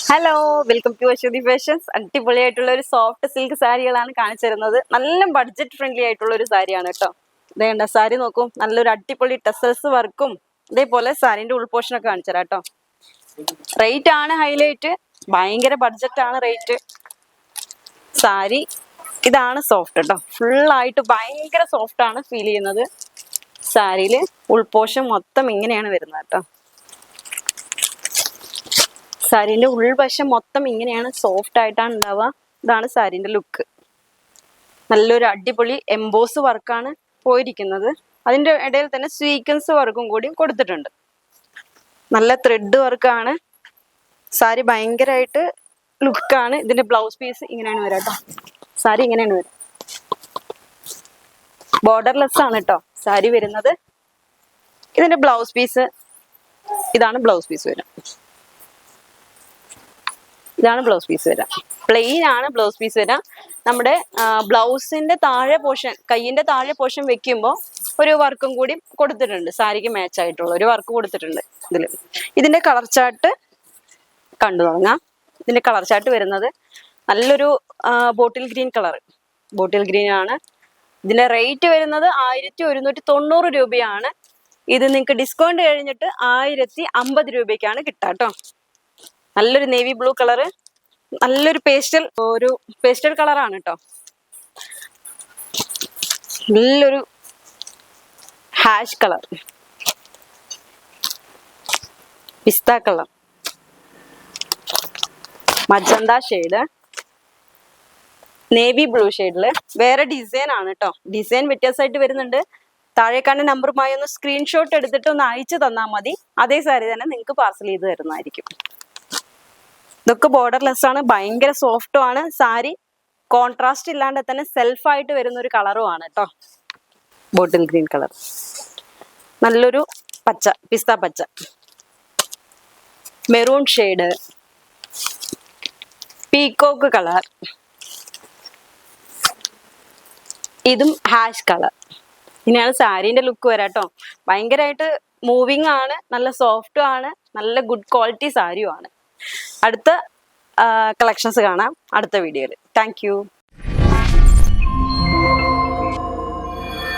Hello, welcome to Aswathy fashions. അടിപൊളിയായിട്ടുള്ള ഒരു soft silk സാരികളാണ് കാണിച്ചു തരുന്നത്. നല്ല ബഡ്ജറ്റ് ഫ്രണ്ട്ലി ആയിട്ടുള്ള ഒരു സാരിയാണ് കേട്ടോ. ഇതേണ്ട സാരി നോക്കൂ, നല്ലൊരു അടിപൊളി ടെസൽസ് വർക്കും ഇതേപോലെ സാരിന്റെ ഉൾപോർഷനൊക്കെ കാണിച്ചു തരാം കേട്ടോ. റേറ്റ് ആണ് ഹൈലൈറ്റ്, ഭയങ്കര ബഡ്ജറ്റ് ആണ് റേറ്റ്. സാരി ഇതാണ് സോഫ്റ്റ് കേട്ടോ, ഫുള്ളായിട്ട് ഭയങ്കര സോഫ്റ്റ് ആണ് ഫീൽ ചെയ്യുന്നത്. സാരിയില് ഉൾപോർഷൻ മൊത്തം ഇങ്ങനെയാണ് വരുന്നത് കേട്ടോ. സാരീന്റെ ഉൾവശം മൊത്തം ഇങ്ങനെയാണ്, സോഫ്റ്റ് ആയിട്ടാണ് ഉണ്ടാവുക. ഇതാണ് സാരീന്റെ ലുക്ക്. നല്ലൊരു അടിപൊളി എംബോസ് വർക്കാണ് പോയിരിക്കുന്നത്. അതിന്റെ ഇടയിൽ തന്നെ സ്വീക്വൻസ് വർക്കും കൂടി കൊടുത്തിട്ടുണ്ട്. നല്ല ത്രെഡ് വർക്കാണ്. സാരി ഭയങ്കരമായിട്ട് ലുക്കാണ്. ഇതിന്റെ ബ്ലൗസ് പീസ് ഇങ്ങനെയാണ് വരാം കേട്ടോ. സാരി ഇങ്ങനെയാണ് വരാം, ബോർഡർലെസ് ആണ് കേട്ടോ സാരി വരുന്നത്. ഇതിന്റെ ബ്ലൗസ് പീസ് ഇതാണ്. ബ്ലൗസ് പീസ് വരാം, ഇതാണ് ബ്ലൗസ് പീസ് വരാം. പ്ലെയിൻ ആണ് ബ്ലൗസ് പീസ് വരാം. നമ്മുടെ ബ്ലൗസിന്റെ താഴെ പോർഷൻ, കയ്യിന്റെ താഴെ പോർഷൻ വെക്കുമ്പോൾ ഒരു വർക്കും കൂടി കൊടുത്തിട്ടുണ്ട്. സാരിക്ക് മാച്ച് ആയിട്ടുള്ള ഒരു വർക്ക് കൊടുത്തിട്ടുണ്ട് ഇതില്. ഇതിന്റെ കളർ ചാർട്ട് കണ്ടു തുടങ്ങാം. ഇതിന്റെ കളർ ചാർട്ട് വരുന്നത് നല്ലൊരു bottle green colour, bottle green ആണ്. ഇതിന്റെ റേറ്റ് വരുന്നത് 1190 രൂപയാണ്. ഇത് നിങ്ങൾക്ക് ഡിസ്കൗണ്ട് കഴിഞ്ഞിട്ട് 1050 രൂപയ്ക്കാണ് കിട്ടാട്ടോ. നല്ലൊരു നേവി ബ്ലൂ കളറ്, നല്ലൊരു പേസ്റ്റൽ കളറാണ് കേട്ടോ. നല്ലൊരു ഹാഷ് കളർ, പിസ്ത colour, magenta shade, navy blue ഷെയ്ഡില് വേറെ ഡിസൈൻ ആണ് കേട്ടോ. ഡിസൈൻ വ്യത്യാസമായിട്ട് വരുന്നുണ്ട്. താഴേക്കാണ് നമ്പറുമായി ഒന്ന് സ്ക്രീൻഷോട്ട് എടുത്തിട്ട് ഒന്ന് അയച്ചു തന്നാൽ മതി. അതേ സാരി തന്നെ നിങ്ങൾക്ക് പാർസൽ ചെയ്ത് തരുന്നതായിരിക്കും. ഇതൊക്കെ ബോർഡർലെസ് ആണ്, ഭയങ്കര സോഫ്റ്റും ആണ്. സാരി കോൺട്രാസ്റ്റ് ഇല്ലാണ്ട് തന്നെ സെൽഫായിട്ട് വരുന്ന ഒരു കളറും ആണ് കേട്ടോ. ബോട്ടിൽ ഗ്രീൻ കളർ, നല്ലൊരു പച്ച, പിസ്ത പച്ച, മെറൂൺ ഷെയ്ഡ്, പീക്കോക്ക് കളർ, ഇതും ഹാഷ് കളർ. ഇനിയാണ് സാരീന്റെ ലുക്ക് വരാട്ടോ. ഭയങ്കരമായിട്ട് മൂവിങ് ആണ്, നല്ല സോഫ്റ്റും ആണ്, നല്ല ഗുഡ് ക്വാളിറ്റി സാരിയും ആണ്. അടുത്ത കളക്ഷൻസ് കാണാം അടുത്ത വീഡിയോയിൽ. Thank you.